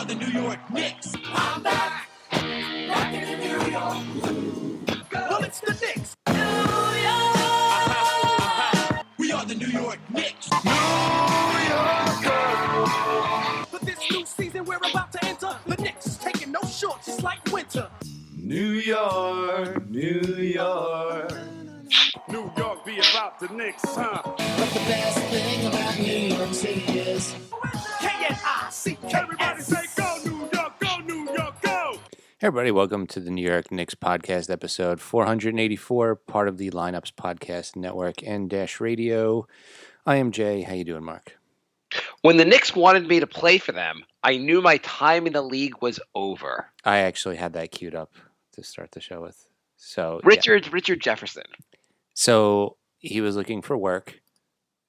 are the New York Knicks. I'm back, rocking in New York. Well, it's the Knicks. New York. We are the New York Knicks. New York. For this new season we're about to enter, the Knicks taking no shorts just like winter. New York, New York. New York be about the Knicks, huh? But the best thing about New York City is K-N-I-C-K-S. Everybody say go New York, go New York, go! Hey everybody, welcome to the New York Knicks podcast episode 484, part of the Lineups Podcast Network and Dash Radio. I am Jay. How you doing, Mark? When the Knicks wanted me to play for them, I knew my time in the league was over. I actually had that queued up to start the show with. So Richard Jefferson. So he was looking for work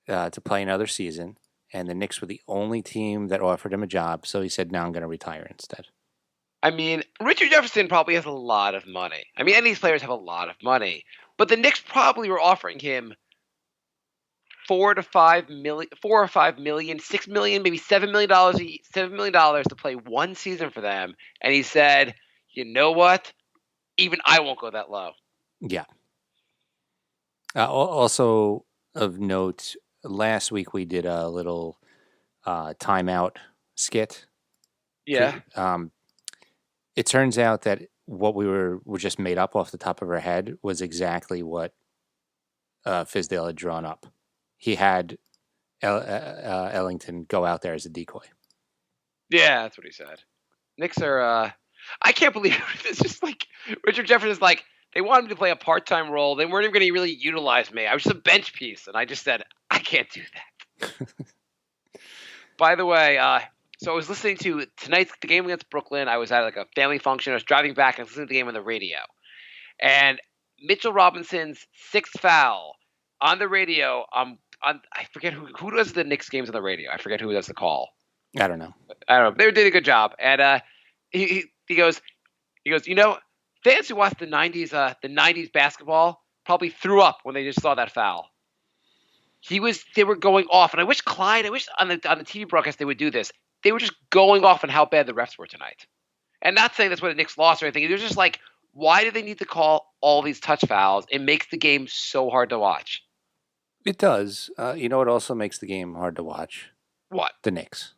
to play another season, and the Knicks were the only team that offered him a job. So he said, "No, I'm going to retire instead." I mean, Richard Jefferson probably has a lot of money. I mean, any of these players have a lot of money, but the Knicks probably were offering him $4 or $5 million, $6 million, maybe $7 million, $7 million to play one season for them, and he said, "You know what? Even I won't go that low." Yeah. Also of note, last week we did a little timeout skit. Yeah. It turns out that what we were just made up off the top of our head was exactly what Fizdale had drawn up. He had Ellington go out there as a decoy. Yeah, that's what he said. Knicks are I can't believe it's just like Richard Jefferson's like, they wanted me to play a part-time role. They weren't even going to really utilize me. I was just a bench piece, and I just said, I can't do that. By the way, so I was listening to the game against Brooklyn. I was at like a family function. I was driving back and I was listening to the game on the radio. And Mitchell Robinson's sixth foul on the radio. I forget who does the Knicks games on the radio. I forget who does the call. I don't know. They did a good job. And he goes, you know, fans who watched the '90s basketball probably threw up when they just saw that foul. They were going off, and I wish on the TV broadcast they would do this. They were just going off on how bad the refs were tonight. And not saying that's why the Knicks lost or anything. They're just like, why do they need to call all these touch fouls? It makes the game so hard to watch. It does. You know what also makes the game hard to watch? What? The Knicks.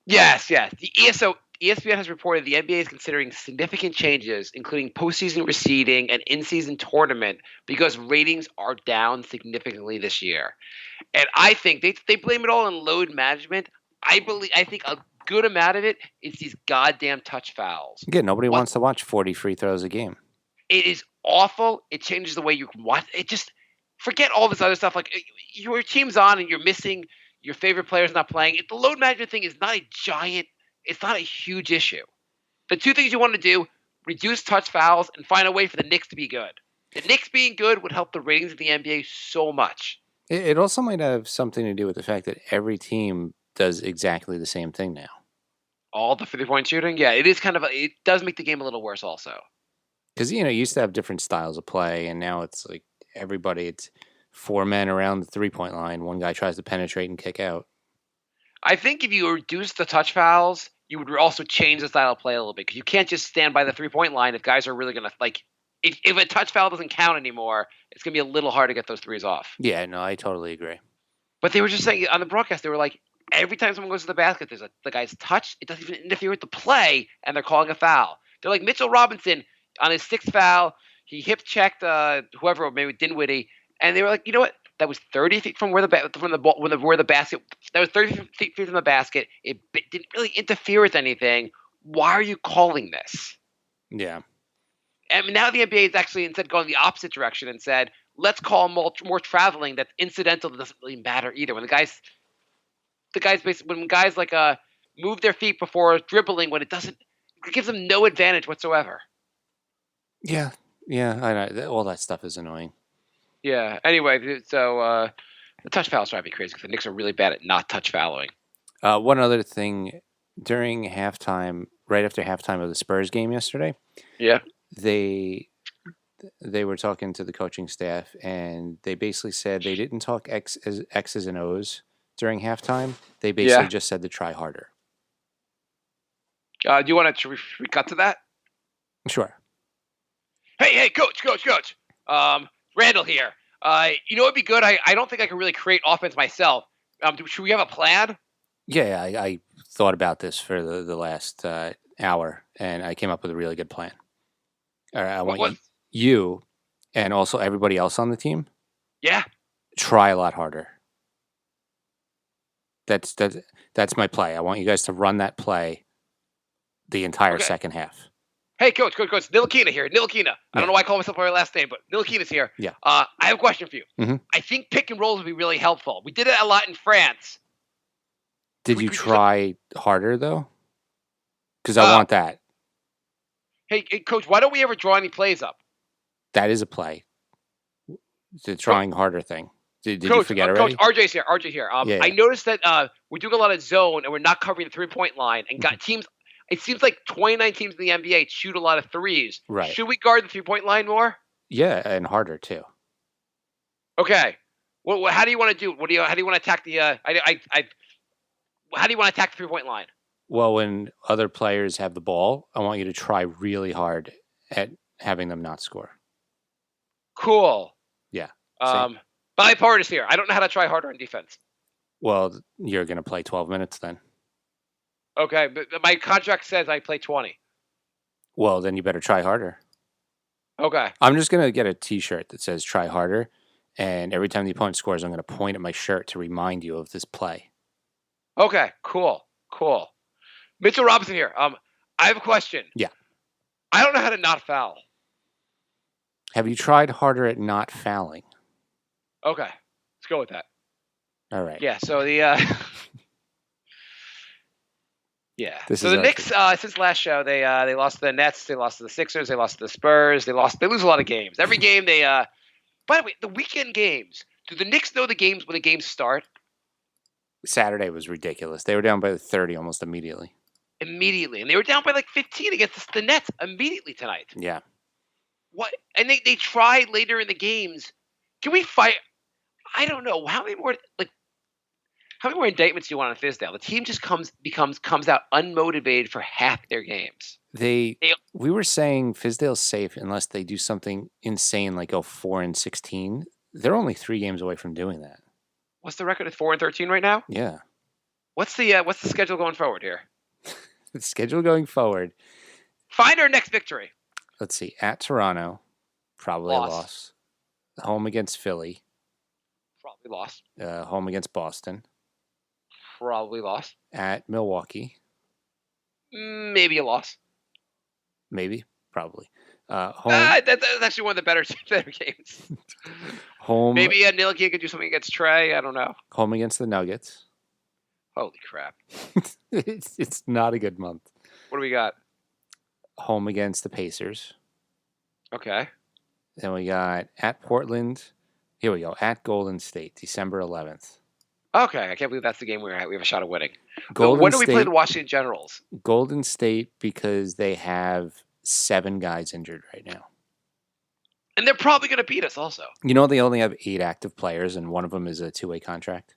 Yes. ESPN has reported the NBA is considering significant changes, including postseason reseeding and in-season tournament, because ratings are down significantly this year. And I think they blame it all on load management. I think a good amount of it is these goddamn touch fouls. Again, nobody wants to watch 40 free throws a game. It is awful. It changes the way you can watch. It just forget all this other stuff. Like your team's on and you're missing your favorite player's not playing. The load management thing is not it's not a huge issue. The two things you want to do, reduce touch fouls and find a way for the Knicks to be good. The Knicks being good would help the ratings of the NBA so much. It also might have something to do with the fact that every team does exactly the same thing now. All the 3-point shooting? Yeah, it is it does make the game a little worse also. Because, you used to have different styles of play, and now it's like it's four men around the 3-point line. One guy tries to penetrate and kick out. I think if you reduce the touch fouls, you would also change the style of play a little bit. Because you can't just stand by the 3-point line if guys are really going to, if a touch foul doesn't count anymore, it's going to be a little hard to get those threes off. Yeah, no, I totally agree. But they were just saying, on the broadcast, they were like, every time someone goes to the basket, the guy's touch, it doesn't even interfere with the play, and they're calling a foul. They're like, Mitchell Robinson, on his sixth foul, he hip-checked whoever, maybe Dinwiddie, and they were like, you know what? That was 30 feet from where the basket. That was 30 feet from the basket. It didn't really interfere with anything. Why are you calling this? Yeah. And now the NBA is actually instead going the opposite direction and said, let's call more traveling that's incidental that doesn't really matter either. When when guys move their feet before dribbling, it gives them no advantage whatsoever. Yeah, I know. All that stuff is annoying. Yeah. Anyway, so the touch fouls drive me crazy because the Knicks are really bad at not touch fouling. One other thing, during halftime, right after halftime of the Spurs game yesterday, yeah, they were talking to the coaching staff, and they basically said they didn't talk X's and O's during halftime. They basically just said to try harder. Do you want to cut to that? Sure. Hey, coach. Randall here. It'd be good. I don't think I can really create offense myself. Should we have a plan? Yeah, I thought about this for the last hour, and I came up with a really good plan. All right, I want you and also everybody else on the team. Yeah. Try a lot harder. That's my play. I want you guys to run that play the entire second half. Hey, coach, Nilakina here. Nilakina. I don't know why I call myself by my last name, but Nilakina's here. Yeah. I have a question for you. Mm-hmm. I think pick and rolls would be really helpful. We did it a lot in France. Did you try harder, though? Because I want that. Hey, coach, why don't we ever draw any plays up? That is a play. The trying harder thing. Did you forget already? Coach, RJ here. I noticed that we're doing a lot of zone, and we're not covering the three-point line, and got teams. It seems like 29 teams in the NBA shoot a lot of threes. Right. Should we guard the three-point line more? Yeah, and harder too. Okay. Well, how do you want to do? How do you want to attack the? How do you want to attack the three-point line? Well, when other players have the ball, I want you to try really hard at having them not score. Cool. Yeah. My part is here. I don't know how to try harder on defense. Well, you're going to play 12 minutes then. Okay, but my contract says I play 20. Well, then you better try harder. Okay. I'm just going to get a T-shirt that says try harder, and every time the opponent scores, I'm going to point at my shirt to remind you of this play. Okay, cool. Mitchell Robinson here. I have a question. Yeah. I don't know how to not foul. Have you tried harder at not fouling? Okay, let's go with that. All right. Yeah, so the... Yeah. So the Knicks, since last show, they lost to the Nets, they lost to the Sixers, they lost to the Spurs, they lose a lot of games. Every game they by the way, the weekend games, do the Knicks know the games when the games start? Saturday was ridiculous. They were down by 30 almost immediately. And they were down by like 15 against the Nets immediately tonight. Yeah. What? And they tried later in the games. Can we fight? I don't know. How many more indictments do you want on Fizdale? The team just comes out unmotivated for half their games. We were saying Fizdale's safe unless they do something insane like go 4-16. They're only 3 games away from doing that. What's the record? It's 4-13 right now. Yeah. What's the schedule going forward here? The schedule going forward. Find our next victory. Let's see. At Toronto, probably a loss. Home against Philly. Probably lost. Home against Boston. Probably lost. At Milwaukee. Maybe a loss. Maybe. Probably. Home. That's actually one of the better games. Home. Maybe Nilakina could do something against Trey. I don't know. Home against the Nuggets. Holy crap. It's not a good month. What do we got? Home against the Pacers. Okay. Then we got at Portland. Here we go. At Golden State, December 11th. Okay. I can't believe that's the game we have a shot of winning. When do we play the Washington Generals? Golden State, because they have 7 guys injured right now. And they're probably going to beat us also. You know they only have 8 active players, and one of them is a 2-way contract?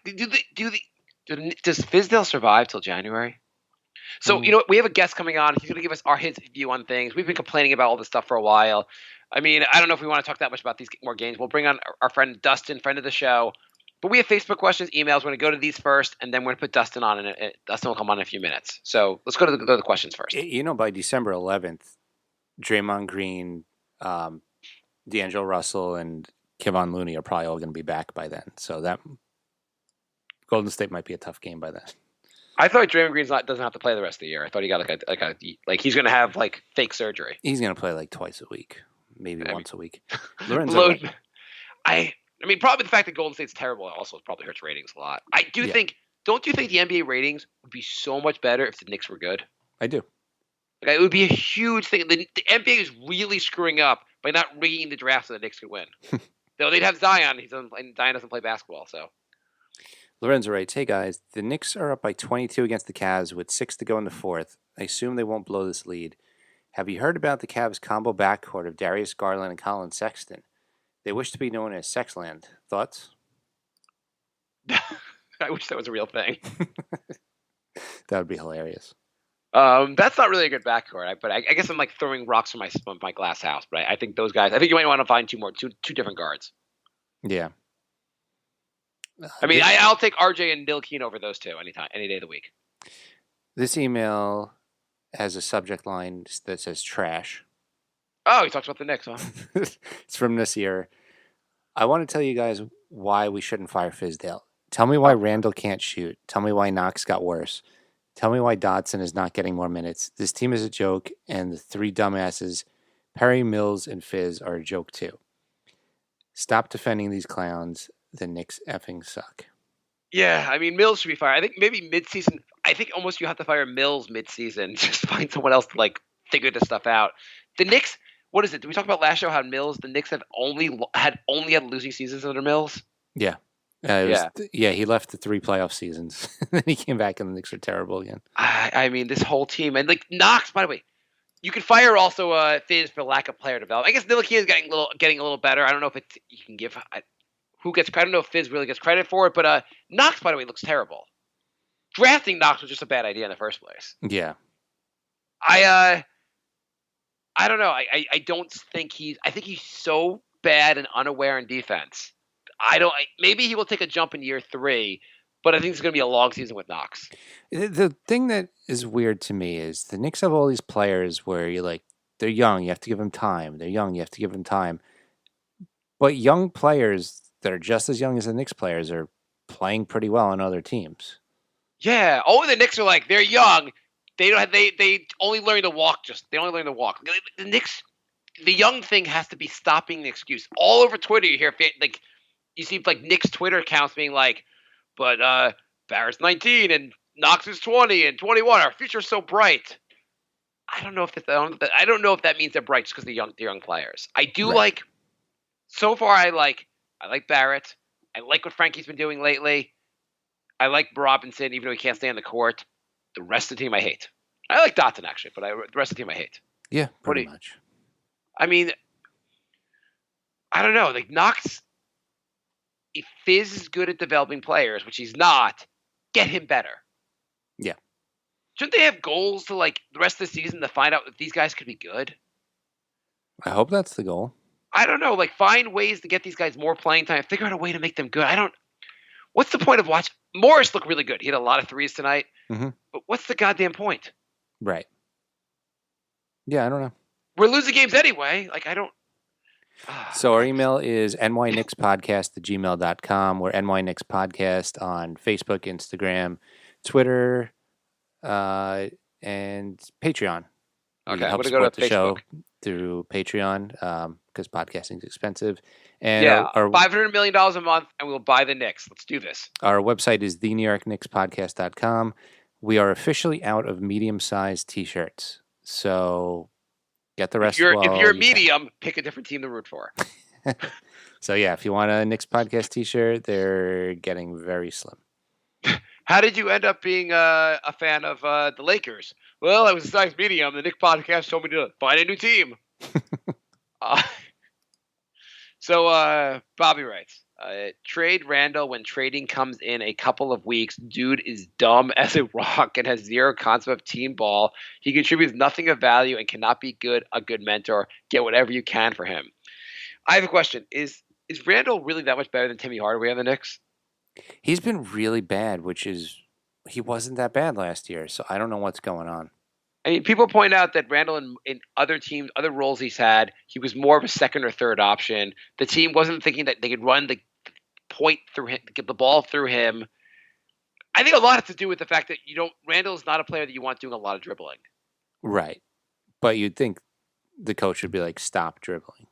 Does Fizdale survive till January? So, we have a guest coming on. He's going to give us his view on things. We've been complaining about all this stuff for a while. I mean, I don't know if we want to talk that much about these more games. We'll bring on our friend Dustin, friend of the show. But we have Facebook questions, emails. We're going to go to these first, and then we're going to put Dustin on, and Dustin will come on in a few minutes. So let's go to the questions first. By December 11th, Draymond Green, D'Angelo Russell, and Kevon Looney are probably all going to be back by then. So that Golden State might be a tough game by then. I thought Draymond Green doesn't have to play the rest of the year. I thought he got like he's going to have like fake surgery. He's going to play like twice a week, maybe once a week. I mean, probably the fact that Golden State's terrible also probably hurts ratings a lot. I do think. Don't you think the NBA ratings would be so much better if the Knicks were good? I do. Like, it would be a huge thing. The NBA is really screwing up by not rigging the draft so the Knicks could win. Though they'd have Zion, and Zion doesn't play basketball, so. Lorenzo writes, hey guys, the Knicks are up by 22 against the Cavs with 6 to go in the fourth. I assume they won't blow this lead. Have you heard about the Cavs combo backcourt of Darius Garland and Colin Sexton? They wish to be known as Sexland. Thoughts? I wish that was a real thing. That would be hilarious. That's not really a good backcourt, but I guess I'm like throwing rocks from my glass house. But I think those guys. I think you might want to find two different guards. Yeah. I mean, I'll take RJ and Ntilikina over those two any day of the week. This email has a subject line that says trash. Oh, he talks about the Knicks, huh? It's from Nasir. I want to tell you guys why we shouldn't fire Fizdale. Tell me why Randall can't shoot. Tell me why Knox got worse. Tell me why Dotson is not getting more minutes. This team is a joke, and the three dumbasses, Perry, Mills, and Fizz, are a joke too. Stop defending these clowns. The Knicks effing suck. Yeah, I mean, Mills should be fired. I think maybe midseason. I think almost you have to fire Mills midseason. Just find someone else to like figure this stuff out. The Knicks. What is it? Did we talk about last show how Mills? The Knicks have only had losing seasons under Mills. Yeah. He left the 3 playoff seasons. Then he came back and the Knicks are terrible again. I mean, this whole team. And like Knox, by the way, you can fire also Fizz for lack of player development. I guess Ntilikina is getting a little better. I don't know if you can give who gets credit. I don't know if Fizz really gets credit for it, but Knox, by the way, looks terrible. Drafting Knox was just a bad idea in the first place. Yeah. I don't know. I don't think I think he's so bad and unaware in defense. Maybe he will take a jump in year 3, but I think it's going to be a long season with Knox. The thing that is weird to me is the Knicks have all these players where you're like, they're young, you have to give them time. They're young, you have to give them time. But young players that are just as young as the Knicks players are playing pretty well on other teams. Yeah. Oh, the Knicks are like, they're young. They only learn to walk. They only learn to walk. The Knicks, the young thing has to be stopping the excuse. All over Twitter, you hear like. You see like Knicks Twitter accounts being like, but Barrett's 19 and Knox is 20 and 21. Our future's so bright. I don't know if that means they're bright just because they're young players. I do like. So far, I like Barrett. I like what Frankie's been doing lately. I like Robinson, even though he can't stay on the court. The rest of the team I hate. I like Dotson actually, but the rest of the team I hate. Yeah, pretty much. I mean, I don't know. Like Knox. If Fizz is good at developing players, which he's not, get him better. Yeah. Shouldn't they have goals to like the rest of the season to find out if these guys could be good? I hope that's the goal. I don't know. Like find ways to get these guys more playing time. Figure out a way to make them good. What's the point of watching? Morris looked really good. He had a lot of threes tonight. Mm-hmm. But what's the goddamn point? Right. Yeah, I don't know. We're losing games anyway. Like I don't. So our email is nyknickspodcast@gmail.com. We're nyknickspodcast on Facebook, Instagram, Twitter, and Patreon. Okay, help I'm going to go support to the Facebook. show through Patreon because podcasting is expensive. And our $500 million a month, and we'll buy the Knicks. Let's do this. Our website is thenewyorknickspodcast.com. We are officially out of medium-sized T-shirts, so get the rest. If you're medium, pick a different team to root for. So yeah, if you want a Knicks podcast T-shirt, they're getting very slim. How did you end up being a fan of the Lakers? Well, I was a size medium. The Knicks podcast told me to find a new team. So Bobby writes, trade Randall when trading comes in a couple of weeks. Dude is dumb as a rock and has zero concept of team ball. He contributes nothing of value and cannot be a good mentor. Get whatever you can for him. I have a question. Is Randall really that much better than Timmy Hardaway on the Knicks? He's been really bad, he wasn't that bad last year, so I don't know what's going on. I mean, people point out that Randall in other teams, other roles he's had, he was more of a second or third option. The team wasn't thinking that they could run the point through him, get the ball through him. I think a lot has to do with the fact that Randall's not a player that you want doing a lot of dribbling. Right. But you'd think the coach would be like, stop dribbling.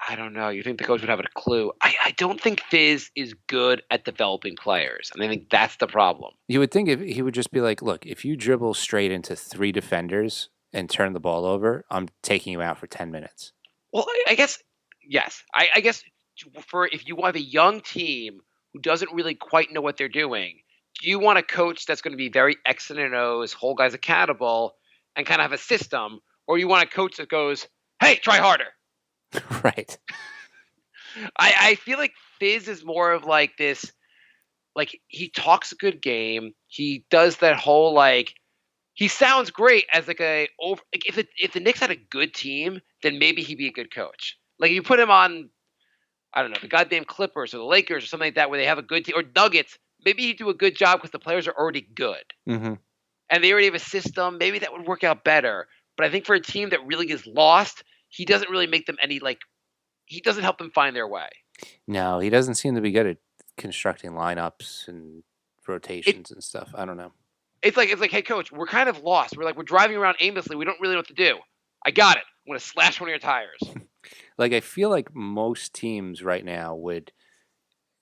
I don't know. You think the coach would have a clue. I don't think Fizz is good at developing players. And I think that's the problem. You would think if he would just be like, look, if you dribble straight into 3 defenders and turn the ball over, I'm taking you out for 10 minutes. Well, I guess, yes. I guess if you have a young team who doesn't really quite know what they're doing, do you want a coach that's going to be very X and O's, hold guys accountable, and kind of have a system? Or you want a coach that goes, hey, try harder. Right. I feel like Fizz is more of like this. like he talks a good game. He does that whole like he sounds great as like a over. Like if the Knicks had a good team, then maybe he'd be a good coach. Like you put him on, I don't know, the goddamn Clippers or the Lakers or something like that, where they have a good team, or Nuggets. Maybe he'd do a good job because the players are already good Mm-hmm. and they already have a system. Maybe that would work out better. But I think for a team that really is lost, he doesn't really make them any like. He doesn't help them find their way. No, he doesn't seem to be good at constructing lineups and rotations and stuff. I don't know. It's like, hey, coach, we're kind of lost. We're driving around aimlessly. We don't really know what to do. I got it. I'm going to slash one of your tires. Like I feel like most teams right now would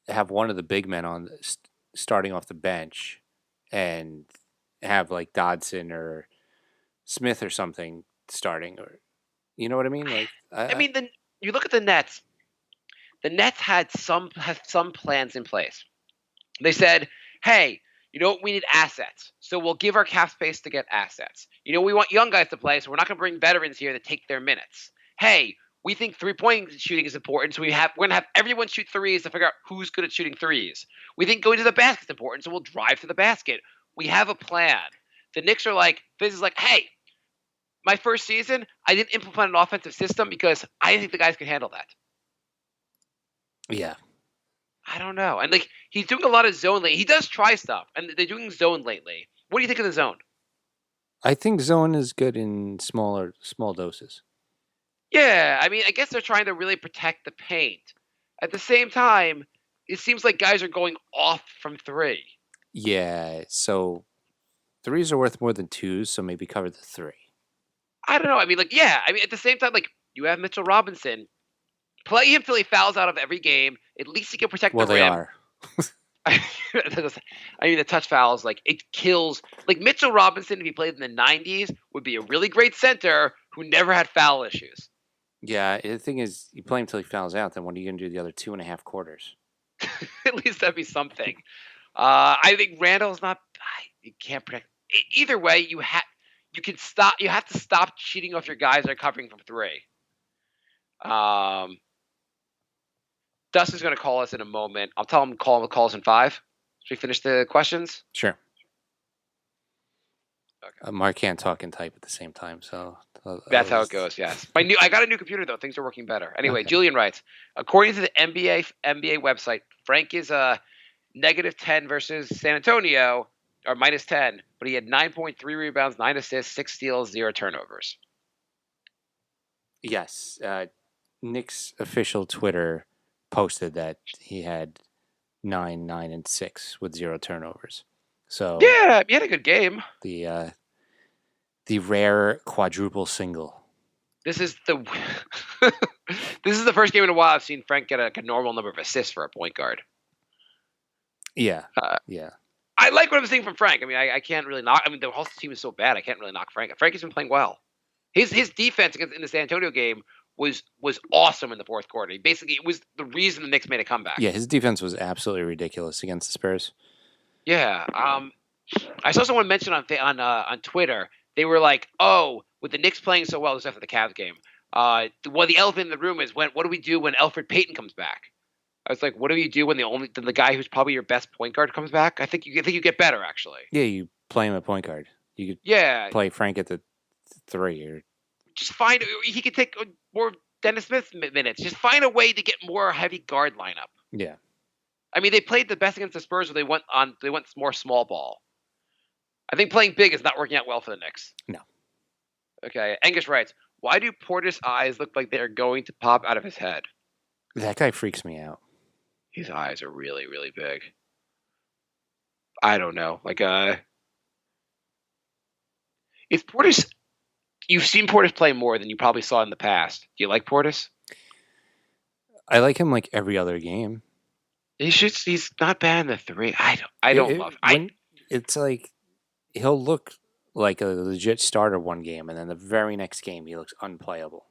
have one of the big men on starting off the bench and have like Dodson or Smith or something starting, or you know what I mean? Like I mean, then you look at the Nets. The Nets had some plans in place. They said, hey, you know what? We need assets. So we'll give our cap space to get assets. You know, we want young guys to play, so we're not going to bring veterans here to take their minutes. Hey, we think three-point shooting is important, so we're going to have everyone shoot threes to figure out who's good at shooting threes. We think going to the basket is important, so we'll drive to the basket. We have a plan. The Knicks are like, Fizz is like, hey, my first season, I didn't implement an offensive system because I didn't think the guys could handle that. yeah. I don't know. And like he's doing a lot of zone lately. He does try stuff, and they're doing zone lately. What do you think of the zone? I think zone is good in small doses. Yeah, I mean, I guess they're trying to really protect the paint. At the same time, it seems like guys are going off from three. Yeah, so threes are worth more than twos, so maybe cover the three. I don't know. I mean, like, yeah. I mean, at the same time, like, you have Mitchell Robinson. Play him till he fouls out of every game. At least he can protect the rim. Well, they are. I mean, the touch fouls, like, it kills. Like, Mitchell Robinson, if he played in the 90s, would be a really great center who never had foul issues. Yeah, the thing is, you play him till he fouls out, then what are you going to do the other 2.5 quarters? At least that'd be something. I think Randall's not. You can't protect. Either way, you have to stop cheating off your guys that are covering from three. Dustin's going to call us in a moment. I'll tell him to call us in 5. Should we finish the questions? Sure. Okay. Mark can't talk and type at the same time, so That's how it goes. Yes. I got a new computer though. Things are working better. Anyway, Okay. Julian writes, according to the NBA website, Frank is -10 versus San Antonio, or -10, but he had 9.3 rebounds, 9 assists, 6 steals, 0 turnovers. Yes, Knicks official Twitter posted that he had 9, 9, and 6 with 0 turnovers. So Yeah, he had a good game. the rare quadruple single. This is the this is the first game in a while I've seen Frank get a normal number of assists for a point guard. Yeah, yeah. I like what I'm seeing from Frank. I mean, I can't really knock. I mean, the whole team is so bad. I can't really knock Frank. Frank has been playing well. His defense in the San Antonio game was awesome in the fourth quarter. Basically, it was the reason the Knicks made a comeback. Yeah, his defense was absolutely ridiculous against the Spurs. Yeah. I saw someone mention on Twitter. They were like, "Oh, with the Knicks playing so well, this after the Cavs game. Well, the elephant in the room is what do we do when Elfrid Payton comes back?" I was like, "What do you do when the guy who's probably your best point guard comes back?" I think you get better actually. Yeah, you play him at point guard. You could play Frank at the 3 or just find he could take more Dennis Smith minutes. Just find a way to get more heavy guard lineup. yeah. I mean, they played the best against the Spurs, but they went more small ball. I think playing big is not working out well for the Knicks. No. Okay, Angus writes, why do Porter's eyes look like they are going to pop out of his head? That guy freaks me out. His eyes are really, really big. I don't know. Like, if Portis, you've seen Portis play more than you probably saw in the past. Do you like Portis? I like him like every other game. He's not bad in the 3. I don't love it. It's like he'll look like a legit starter one game, and then the very next game he looks unplayable.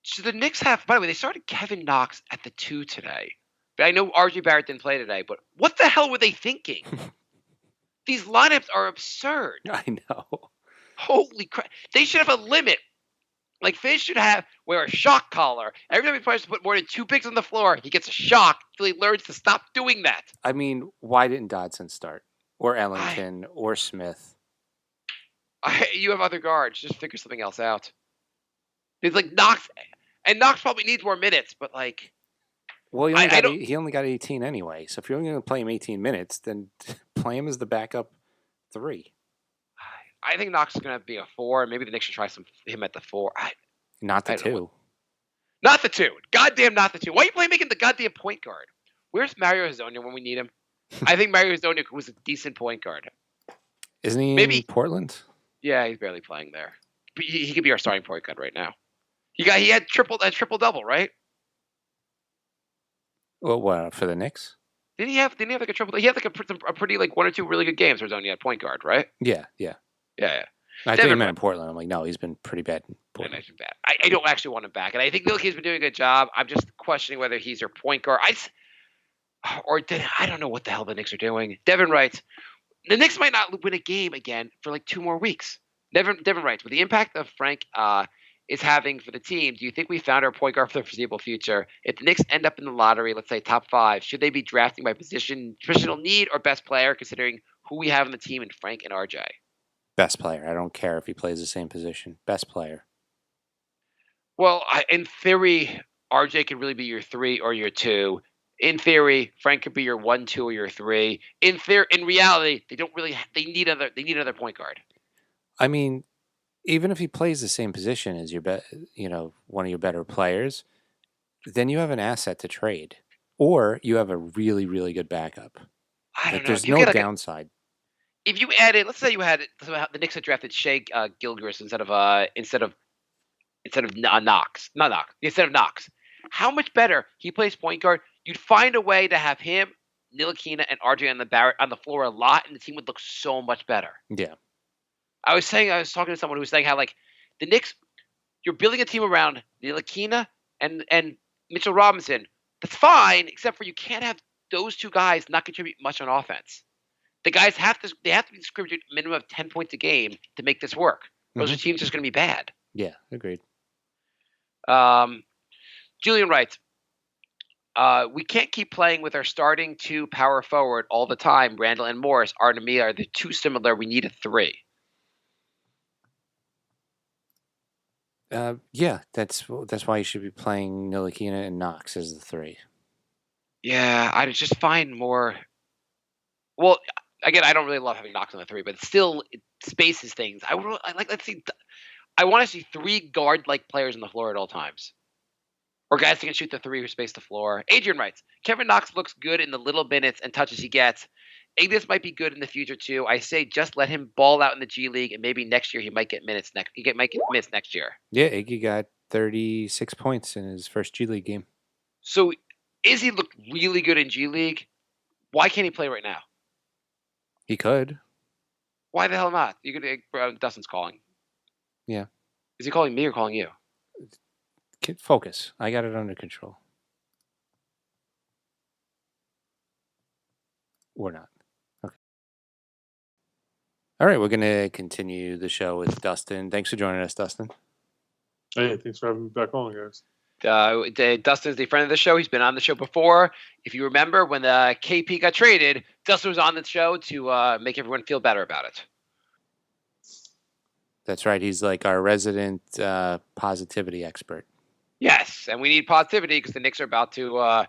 So the Knicks have, by the way, they started Kevin Knox at the 2 today. But I know RJ Barrett didn't play today, but what the hell were they thinking? These lineups are absurd. I know. Holy crap. They should have a limit Like, Fizz should wear a shock collar. Every time he tries to put more than 2 picks on the floor, he gets a shock until he learns to stop doing that. I mean, why didn't Dodson start? Or Ellington or Smith? You have other guards. Just figure something else out. It's like Knox, and Knox probably needs more minutes, but like, well, he only got 18 anyway. So if you're only going to play him 18 minutes, then play him as the backup 3. I think Knox is going to be a 4. Maybe the Knicks should try him at the 4. Not the 2. Not the 2. Goddamn, not the 2. Why are you making the goddamn point guard? Where's Mario Hezonja when we need him? I think Mario Hezonja was a decent point guard. Isn't he in Portland? Yeah, he's barely playing there. But he could be our starting point guard right now. He had triple double, right? Well, what, for the Knicks? Didn't he have like a triple? He had like a pretty like 1 or 2 really good games for Hezonja at point guard, right? Yeah. I think he meant in Portland. I'm like, no, he's been pretty bad in Portland. I don't actually want him back, and I think Ntilikina's been doing a good job. I'm just questioning whether he's your point guard. I don't know what the hell the Knicks are doing. Devin writes, the Knicks might not win a game again for like 2 more weeks. Devin writes, with the impact of Frank is having for the team, do you think we found our point guard for the foreseeable future? If the Knicks end up in the lottery, let's say top 5, should they be drafting by positional need or best player, considering who we have on the team in Frank and RJ? Best player. I don't care if he plays the same position. Best player. Well, in theory, RJ could really be your 3 or your 2. In theory, Frank could be your 1, 2, or your 3. In reality, they don't really. They need another point guard. I mean, even if he plays the same position as one of your better players, then you have an asset to trade, or you have a really, really good backup. I don't know. There's no downside. If you added, let's say the Knicks had drafted Shea Gilgeous instead of Knox, instead of Knox. How much better he plays point guard? You'd find a way to have him, Ntilikina, and RJ on the floor a lot, and the team would look so much better. Yeah. I was talking to someone who was saying how like the Knicks, you're building a team around Ntilikina and Mitchell Robinson. That's fine, except for you can't have those 2 guys not contribute much on offense. The guys have to contribute a minimum of 10 points a game to make this work. Those are teams just going to be bad. Yeah, agreed. Julian writes, we can't keep playing with our starting 2 power forward all the time. Randall and Morris are to me are the 2 similar. We need a 3. Yeah, that's why you should be playing Ntilikina and Knox as the 3. Yeah, I just find more. Well, again, I don't really love having Knox on the 3, but still it spaces things. I want to see 3 guard-like players on the floor at all times, or guys that can shoot the 3 who space the floor. Adrian writes, Kevin Knox looks good in the little minutes and touches he gets. Ignis might be good in the future too. I say just let him ball out in the G League, and maybe next year he might get minutes. Might get minutes next year. Yeah, Iggy got 36 points in his first G League game. So Izzy looked really good in G League. Why can't he play right now? He could. Why the hell not? You could. Dustin's calling. Yeah. Is he calling me or calling you? Focus. I got it under control. Or not. Okay. All right, we're going to continue the show with Dustin. Thanks for joining us, Dustin. Hey, thanks for having me back on, guys. Dustin's the friend of the show. He's been on the show before. If you remember, when the KP got traded, Dustin was on the show to make everyone feel better about it. That's right. He's like our resident positivity expert. Yes, and we need positivity because the Knicks are about to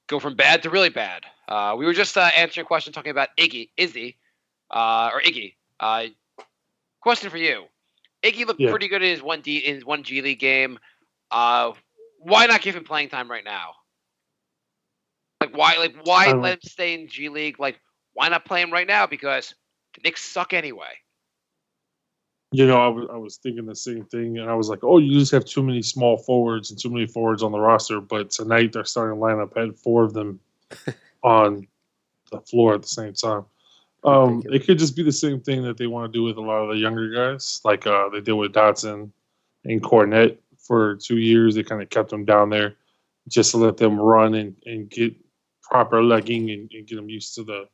go from bad to really bad. We were just answering a question talking about Iggy. Question for you. Iggy looked pretty good in his one G League game. Why not give him playing time right now? Why let him stay in G League? Why not play him right now? Because the Knicks suck anyway. You know, I was thinking the same thing, and I was like, oh, you just have too many small forwards and too many forwards on the roster. But tonight, their starting lineup had 4 of them on the floor at the same time. It could just be the same thing that they want to do with a lot of the younger guys, like they did with Dotson and Cornette for 2 years. They kind of kept them down there just to let them run and get proper legging and get them used to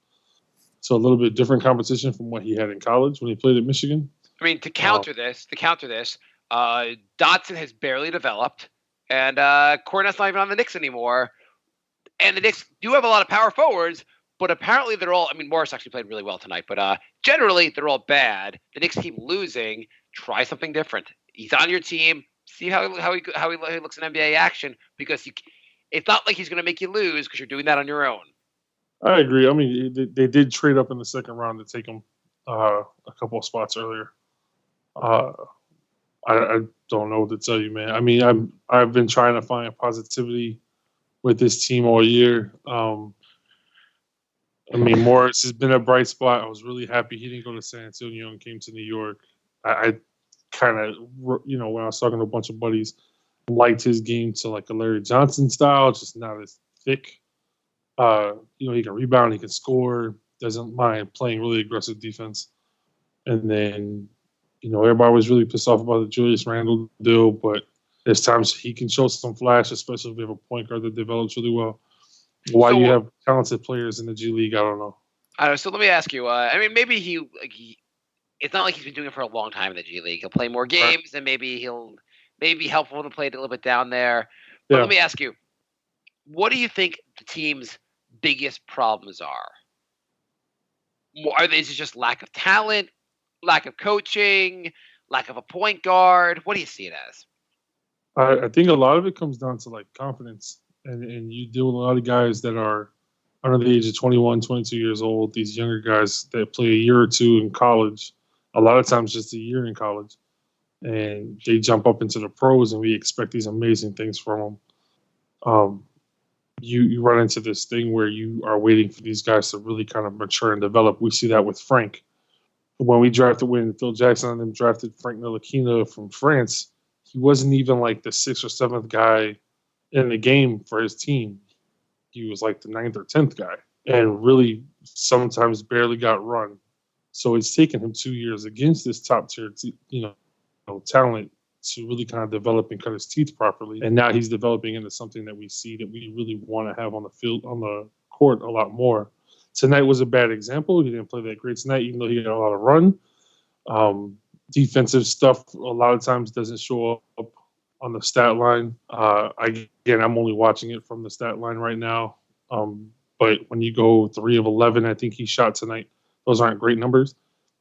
a little bit different competition from what he had in college when he played at Michigan. I mean, to counter this, Dotson has barely developed, and Cornette's not even on the Knicks anymore. And the Knicks do have a lot of power forwards, but apparently they're all. I mean, Morris actually played really well tonight, but generally they're all bad. The Knicks keep losing. Try something different. He's on your team. See how he looks in NBA action, because it's not like he's going to make you lose because you're doing that on your own. I agree. I mean, they did trade up in the second round to take him a couple of spots earlier. I don't know what to tell you, man. I mean, I've been trying to find positivity with this team all year. I mean, Morris has been a bright spot. I was really happy he didn't go to San Antonio and came to New York. I kind of, when I was talking to a bunch of buddies, liked his game to like a Larry Johnson style, just not as thick. He can rebound, he can score, doesn't mind playing really aggressive defense. And then, everybody was really pissed off about the Julius Randle deal, but there's times he can show some flash, especially if we have a point guard that develops really well. Why you have talented players in the G League, I don't know. I don't know. So let me ask you. Maybe it's not like he's been doing it for a long time in the G League. He'll play more games, and maybe he'll be helpful to play it a little bit down there. But let me ask you, what do you think the team's biggest problems are? Is it just lack of talent, lack of coaching, lack of a point guard? What do you see it as? I think a lot of it comes down to like confidence, and you deal with a lot of guys that are under the age of 21, 22 years old. These younger guys that play a year or two in college, a lot of times just a year in college, and they jump up into the pros, and we expect these amazing things from them. You run into this thing where you are waiting for these guys to really kind of mature and develop. We see that with Frank. When Phil Jackson and them drafted Frank Ntilikina from France, he wasn't even like the 6th or 7th guy in the game for his team. He was like the 9th or 10th guy, and really sometimes barely got run. So it's taken him 2 years against this top tier, talent to really kind of develop and cut his teeth properly. And now he's developing into something that we see that we really want to have on the field, on the court a lot more. Tonight was a bad example. He didn't play that great tonight, even though he got a lot of run. Defensive stuff a lot of times doesn't show up on the stat line. I'm only watching it from the stat line right now. But when you go 3 of 11, I think he shot tonight. Those aren't great numbers.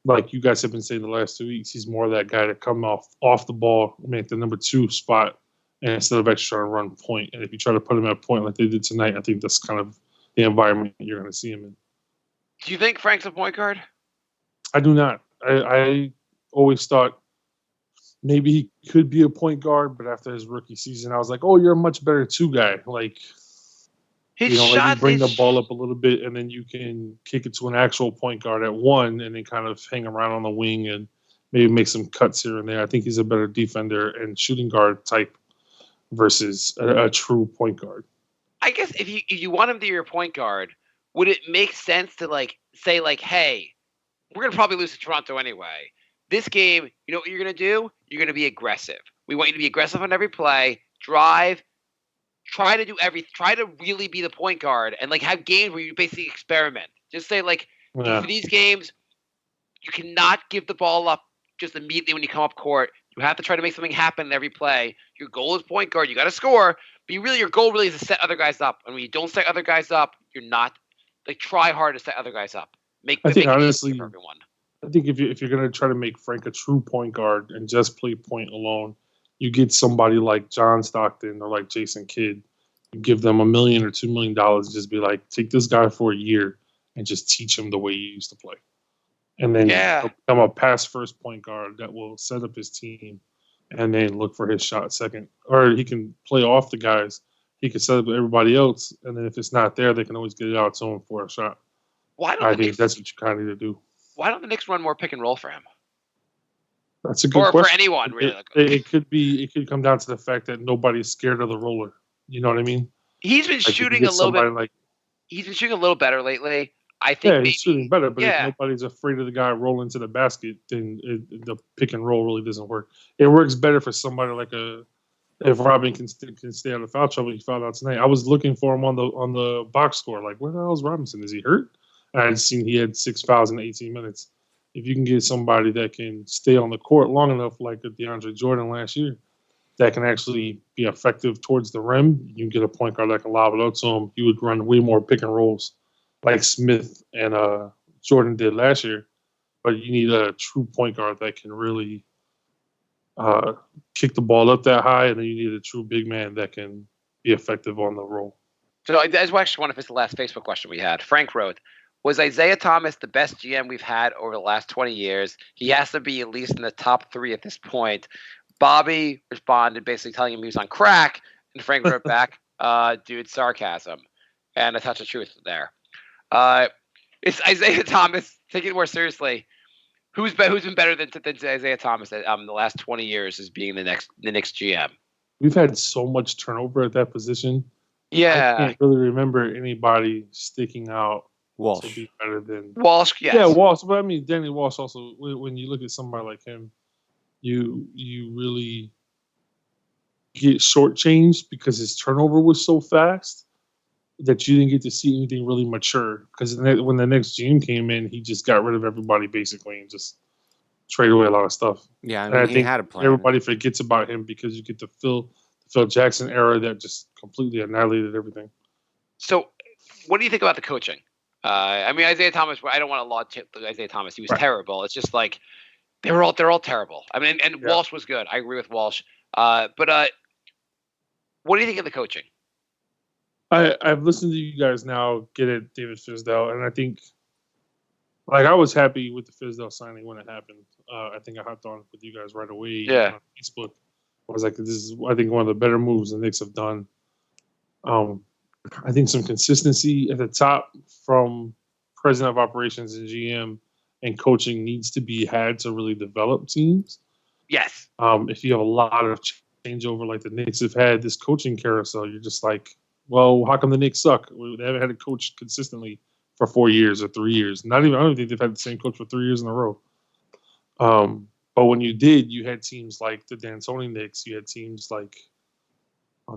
Like you guys have been saying the last 2 weeks, he's more that guy to come off the ball, at the number 2 spot, and instead of actually trying to run point. And if you try to put him at point like they did tonight, I think that's kind of the environment you're going to see him in. Do you think Frank's a point guard? I do not. I always thought maybe he could be a point guard, but after his rookie season, I was like, oh, you're a much better 2 guy. Like, you bring the ball up a little bit, and then you can kick it to an actual point guard at 1, and then kind of hang around on the wing and maybe make some cuts here and there. I think he's a better defender and shooting guard type versus a true point guard. I guess if you want him to be your point guard, would it make sense to say, hey, we're going to probably lose to Toronto anyway. This game, you know what you're going to do? You're going to be aggressive. We want you to be aggressive on every play, drive, try to really be the point guard, and have games where you basically experiment. Just say for these games, you cannot give the ball up just immediately when you come up court. You have to try to make something happen in every play. Your goal is point guard. You got to score, but your goal really is to set other guys up. And when you don't set other guys up, you're not try hard to set other guys up. Honestly, for everyone. I think if you're going to try to make Frank a true point guard and just play point alone, you get somebody like John Stockton or like Jason Kidd. You give them $1 million or $2 million and just be like, take this guy for a year and just teach him the way he used to play. And then become a pass first point guard that will set up his team and then look for his shot second. Or he can play off the guys. He can set up everybody else, and then if it's not there, they can always get it out to him for a shot. I think that's what you kind of need to do. Why don't the Knicks run more pick and roll for him? That's a good question. Or for anyone, really. It could come down to the fact that nobody's scared of the roller. You know what I mean? He's been shooting a little bit. He's been shooting a little better lately. I think he's shooting better, but if nobody's afraid of the guy rolling to the basket, then the pick and roll really doesn't work. It works better for somebody if Robin can stay out of foul trouble. He fouled out tonight. I was looking for him on the box score. Like, where the hell is Robinson? Is he hurt? And I had seen he had 6 fouls in 18 minutes. if you can get somebody that can stay on the court long enough, like a DeAndre Jordan last year, that can actually be effective towards the rim, you can get a point guard that can lob it up to him. You would run way more pick and rolls like Smith and Jordan did last year. But you need a true point guard that can really kick the ball up that high, and then you need a true big man that can be effective on the roll. So I just want to finish the last Facebook question we had. Frank wrote, was Isaiah Thomas the best GM we've had over the last 20 years? He has to be at least in the top 3 at this point. Bobby responded basically telling him he was on crack, and Frank wrote back, dude, sarcasm. And a touch of truth there. It's Isaiah Thomas, taking it more seriously. Who's been better than Isaiah Thomas the last 20 years as being the next GM? We've had so much turnover at that position. Yeah. I can't really remember anybody sticking out Walsh. to be better than Walsh, yes. Yeah, Walsh. But I mean, Danny Walsh also, when you look at somebody like him, you really get shortchanged because his turnover was so fast that you didn't get to see anything really mature. Because when the next GM came in, he just got rid of everybody basically and just traded away a lot of stuff. Yeah, I he think had a plan. everybody forgets about him because you get the Phil Jackson era that just completely annihilated everything. So, what do you think about the coaching? I mean, Isaiah Thomas. I don't want to laud Isaiah Thomas. He was terrible. It's just like they're all terrible. I mean, and Walsh was good. I agree with Walsh. But what do you think of the coaching? I've listened to you guys now get at David Fizdale, and I think, like, I was happy with the Fizdale signing when it happened. I think I hopped on with you guys right away on Facebook. I was like, this is, I think, one of the better moves the Knicks have done. I think some consistency at the top from president of operations and GM and coaching needs to be had to really develop teams. Yes. If you have a lot of changeover like the Knicks have had this coaching carousel, you're just like, well, how come the Knicks suck? They haven't had a coach consistently for 4 years or 3 years. I don't think they've had the same coach for 3 years in a row. But when you did, you had teams like the D'Antoni Knicks. You had teams like,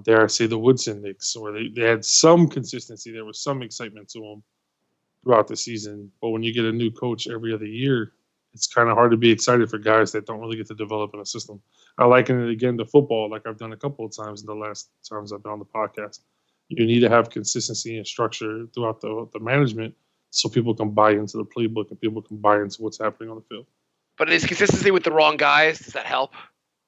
dare I say, the Woodson Knicks, where they had some consistency. There was some excitement to them throughout the season. But when you get a new coach every other year, it's kind of hard to be excited for guys that don't really get to develop in a system. I liken it again to football, like I've done a couple of times in the last times I've been on the podcast. You need to have consistency and structure throughout the management so people can buy into the playbook and people can buy into what's happening on the field. But is consistency with the wrong guys, does that help?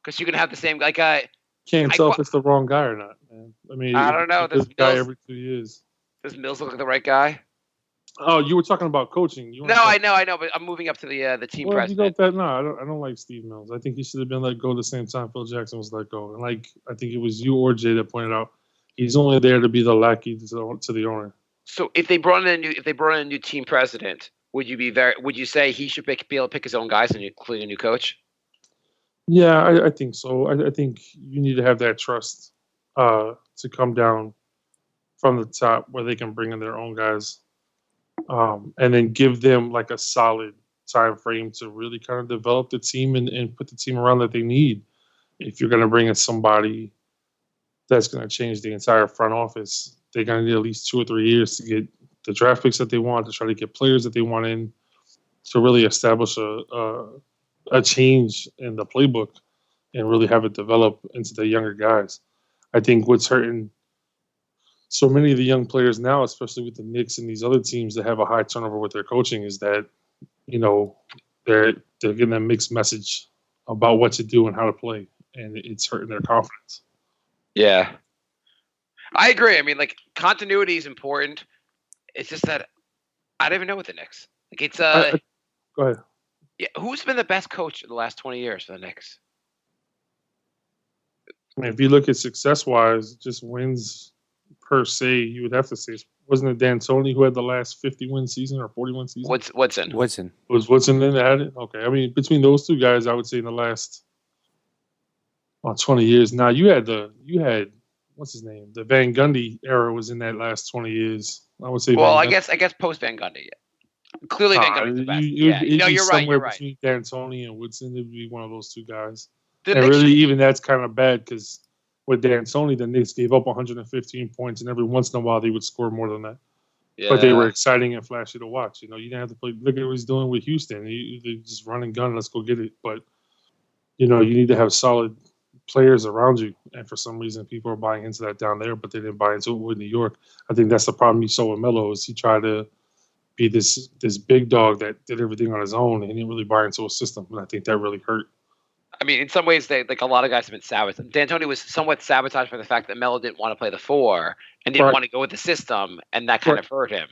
Because you can have the same guy. Can't tell if it's the wrong guy or not, man. I mean, I don't know. This guy every 2 years. Does Mills look like the right guy? Oh, you were talking about coaching. I know, but I'm moving up to the team president. I don't like Steve Mills. I think he should have been let go the same time Phil Jackson was let go. And like, I think it was you or Jay that pointed out, he's only there to be the lackey to the owner. So if they brought in a new team president, would you say he should be able to pick his own guys and include a new coach? Yeah, I think so. I think you need to have that trust to come down from the top where they can bring in their own guys, and then give them like a solid time frame to really kind of develop the team and put the team around that they need. If you're going to bring in somebody that's going to change the entire front office, they're going to need at least 2 or 3 years to get the draft picks that they want, to try to get players that they want in, to really establish a change in the playbook and really have it develop into the younger guys. I think what's hurting so many of the young players now, especially with the Knicks and these other teams that have a high turnover with their coaching, is that, they're getting a mixed message about what to do and how to play, and it's hurting their confidence. Yeah. I agree. I mean, like, continuity is important. It's just that I don't even know with the Knicks. Like, it's Go ahead. Yeah, who's been the best coach in the last 20 years for the Knicks? I mean, if you look at success-wise, just wins per se, you would have to say, wasn't it D'Antoni who had the last 50-win season or 40-win season? Woodson. Was Woodson in that? Okay, I mean, between those two guys, I would say in the last 20 years. Now, you had what's his name? The Van Gundy era was in that last 20 years. I would say. Well, I guess post Van Gundy. Yeah. Clearly, Van Gundy's the best. You're right. You're right. Between D'Antoni and Woodson, it would be one of those two guys. And really, even that's kind of bad because with D'Antoni, the Knicks gave up 115 points, and every once in a while they would score more than that. Yeah. But they were exciting and flashy to watch. You didn't have to play. Look at what he's doing with Houston. They just run and gun. Let's go get it. But you need to have solid players around you. And for some reason, people are buying into that down there, but they didn't buy into it with New York. I think that's the problem you saw with Melo is he tried to be this big dog that did everything on his own and he didn't really buy into a system. And I think that really hurt. I mean, in some ways, a lot of guys have been sabotaged. D'Antoni was somewhat sabotaged by the fact that Melo didn't want to play the 4 and didn't want to go with the system, and that kind of hurt him.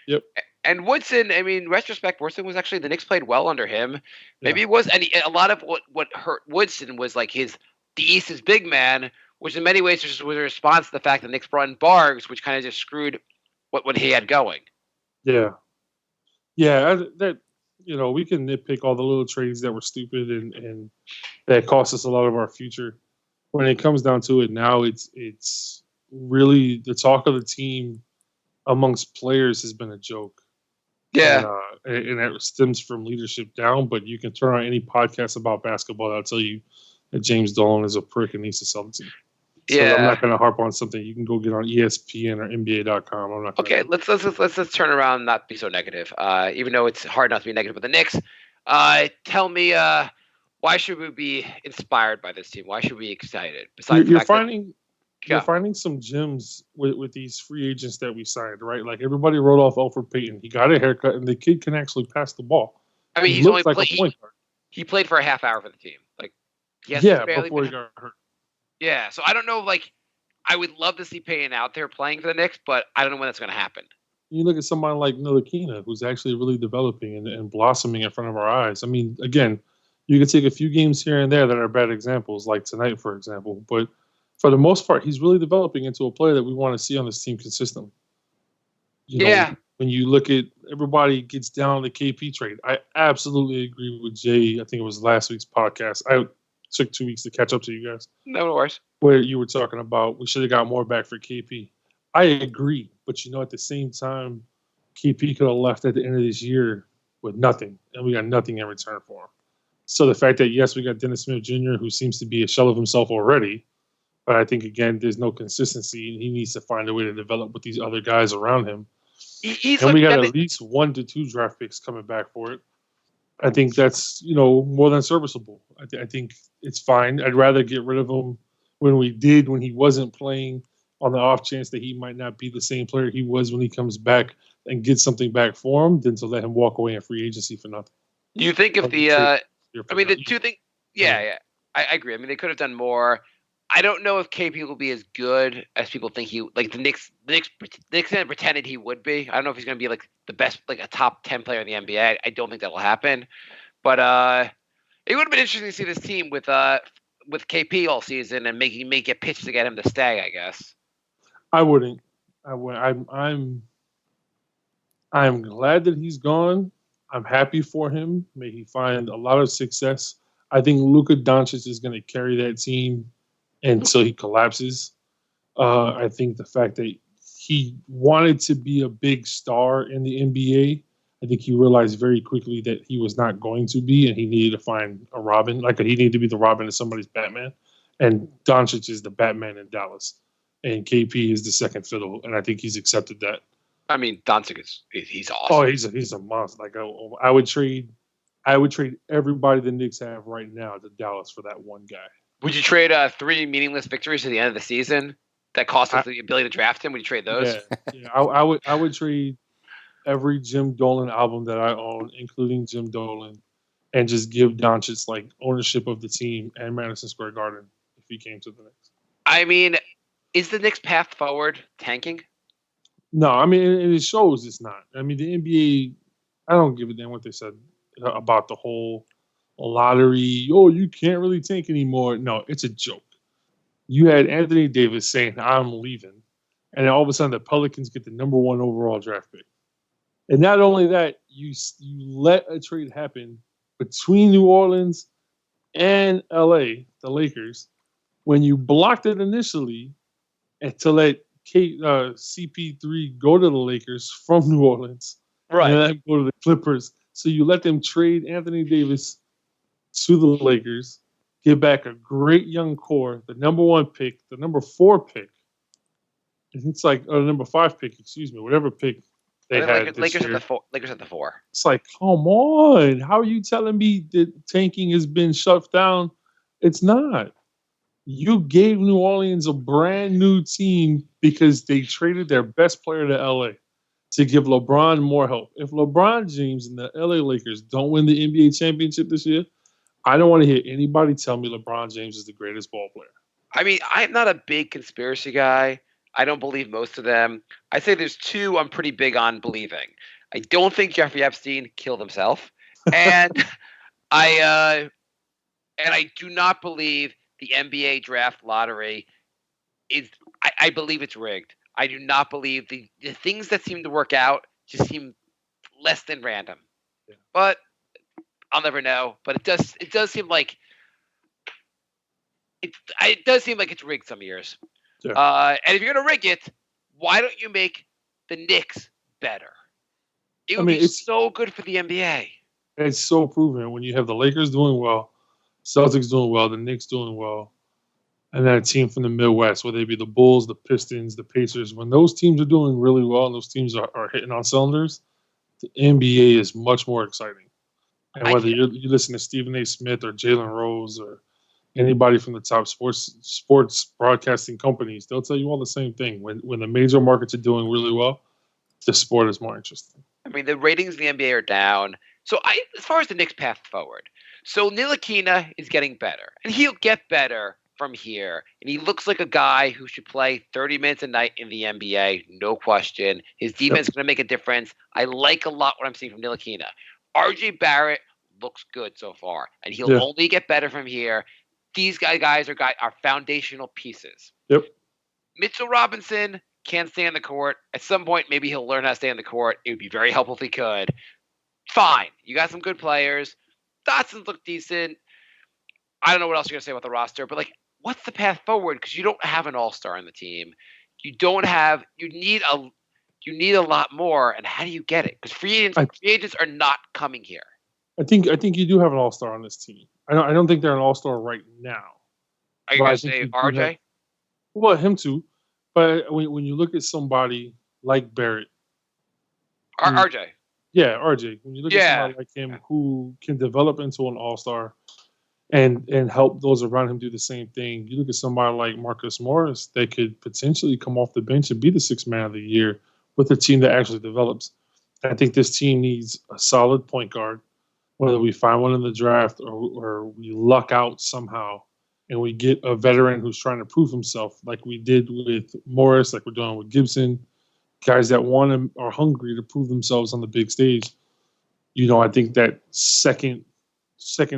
Yep. And Woodson, I mean, retrospect, Woodson was actually the Knicks played well under him. Maybe it was, and a lot of what hurt Woodson was like the East's big man, which in many ways was a response to the fact that Knicks brought in Bargs, which kind of just screwed what he had going. Yeah, we can nitpick all the little trades that were stupid and that cost us a lot of our future. When it comes down to it now, it's really the talk of the team amongst players has been a joke. Yeah. And that stems from leadership down, but you can turn on any podcast about basketball that'll tell you that James Dolan is a prick and needs to sell the team. So I'm not going to harp on something. You can go get on ESPN or NBA.com. I'm not gonna Okay, let's turn around and not be so negative. Even though it's hard not to be negative with the Knicks. Tell me, why should we be inspired by this team? Why should we be excited? Besides you're finding some gems with these free agents that we signed, right? Like everybody wrote off Elfrid Payton. He got a haircut, and the kid can actually pass the ball. I mean, he played for a half hour for the team. Like, before he got hurt. Yeah, so I don't know. Like, I would love to see Payton out there playing for the Knicks, but I don't know when that's going to happen. You look at somebody like Ntilikina, who's actually really developing and blossoming in front of our eyes. I mean, again, you could take a few games here and there that are bad examples, like tonight, for example. But for the most part, he's really developing into a player that we want to see on this team consistently. When you look at everybody gets down on the KP trade, I absolutely agree with Jay. I think it was last week's podcast. I took 2 weeks to catch up to you guys. No worries. Where you were talking about we should have got more back for KP. I agree, but at the same time, KP could have left at the end of this year with nothing, and we got nothing in return for him. So the fact that, yes, we got Dennis Smith Jr., who seems to be a shell of himself already, but I think, again, there's no consistency, and he needs to find a way to develop with these other guys around him. And we got at least 1 to 2 draft picks coming back for it. I think that's, more than serviceable. I think it's fine. I'd rather get rid of him when he wasn't playing on the off chance that he might not be the same player he was when he comes back and get something back for him than to let him walk away in free agency for nothing. You think if the two things, I agree. I mean, they could have done more. I don't know if KP will be as good as people think the Knicks pretended he would be. I don't know if he's going to be like the best, like a top 10 player in the NBA. I don't think that will happen. But it would have been interesting to see this team with KP all season and make get pitched to get him to stay, I guess. I wouldn't. I'm glad that he's gone. I'm happy for him. May he find a lot of success. I think Luka Doncic is going to carry that team until he collapses. I think the fact that he wanted to be a big star in the NBA, I think he realized very quickly that he was not going to be, and he needed to find a Robin. Like, he needed to be the Robin of somebody's Batman. And Doncic is the Batman in Dallas. And KP is the second fiddle, and I think he's accepted that. I mean, Doncic he's awesome. Oh, he's a monster. Like, I would trade everybody the Knicks have right now to Dallas for that one guy. Would you trade 3 meaningless victories at the end of the season that cost us the ability to draft him? Would you trade those? Yeah. I would trade every Jim Dolan album that I own, including Jim Dolan, and just give Doncic like ownership of the team and Madison Square Garden if he came to the Knicks. I mean, is the Knicks' path forward tanking? No, I mean, it shows it's not. I mean, the NBA, I don't give a damn what they said about the whole lottery. Oh, you can't really tank anymore. No, it's a joke. You had Anthony Davis saying, I'm leaving. And then all of a sudden, the Pelicans get the number 1 overall draft pick. And not only that, you let a trade happen between New Orleans and LA, the Lakers, when you blocked it initially and to let CP3 go to the Lakers from New Orleans. Right. And then go to the Clippers. So you let them trade Anthony Davis to the Lakers, get back a great young core, the number 1 pick, the number 4 pick. It's like, or the number 5 pick, excuse me, whatever pick they had this Lakers year. at the 4. It's like, come on. How are you telling me that tanking has been shut down? It's not. You gave New Orleans a brand new team because they traded their best player to LA to give LeBron more help. If LeBron James and the LA Lakers don't win the NBA championship this year, I don't want to hear anybody tell me LeBron James is the greatest ball player. I mean, I'm not a big conspiracy guy. I don't believe most of them. I say there's 2 I'm pretty big on believing. I don't think Jeffrey Epstein killed himself, and I do not believe the NBA draft lottery is. I believe it's rigged. I do not believe the things that seem to work out just seem less than random. Yeah. But I'll never know. But it does seem like it does seem like it's rigged some years. Yeah. And if you're gonna rig it, why don't you make the Knicks better? It would be so good for the NBA. It's so proven when you have the Lakers doing well, Celtics doing well, the Knicks doing well, and then a team from the Midwest, whether they be the Bulls, the Pistons, the Pacers. When those teams are doing really well and those teams are hitting on cylinders, the NBA is much more exciting. And whether you listen to Stephen A. Smith or Jalen Rose or anybody from the top sports broadcasting companies, they'll tell you all the same thing. When the major markets are doing really well, the sport is more interesting. I mean, the ratings in the NBA are down. So as far as the Knicks' path forward, so Ntilikina is getting better, and he'll get better from here. And he looks like a guy who should play 30 minutes a night in the NBA, no question. His defense is going to make a difference. I like a lot what I'm seeing from Ntilikina. RJ Barrett looks good so far, and he'll only get better from here. These guys are foundational pieces. Yep. Mitchell Robinson can't stay on the court. At some point, maybe he'll learn how to stay on the court. It would be very helpful if he could. Fine. You got some good players. Dustin looked decent. I don't know what else you're going to say about the roster, but what's the path forward? Because you don't have an all-star on the team. You need a lot more, and how do you get it? Because free agents are not coming here. I think you do have an all-star on this team. I don't think they're an all-star right now. Are you going to say RJ? Well, him too. But when you look at somebody like Barrett. RJ. Yeah, RJ. When you look at somebody like him who can develop into an all-star and help those around him do the same thing, you look at somebody like Marcus Morris that could potentially come off the bench and be the sixth man of the year with a team that actually develops. I think this team needs a solid point guard, whether we find one in the draft or we luck out somehow and we get a veteran who's trying to prove himself like we did with Morris, like we're doing with Gibson, guys that want and are hungry to prove themselves on the big stage. I think that second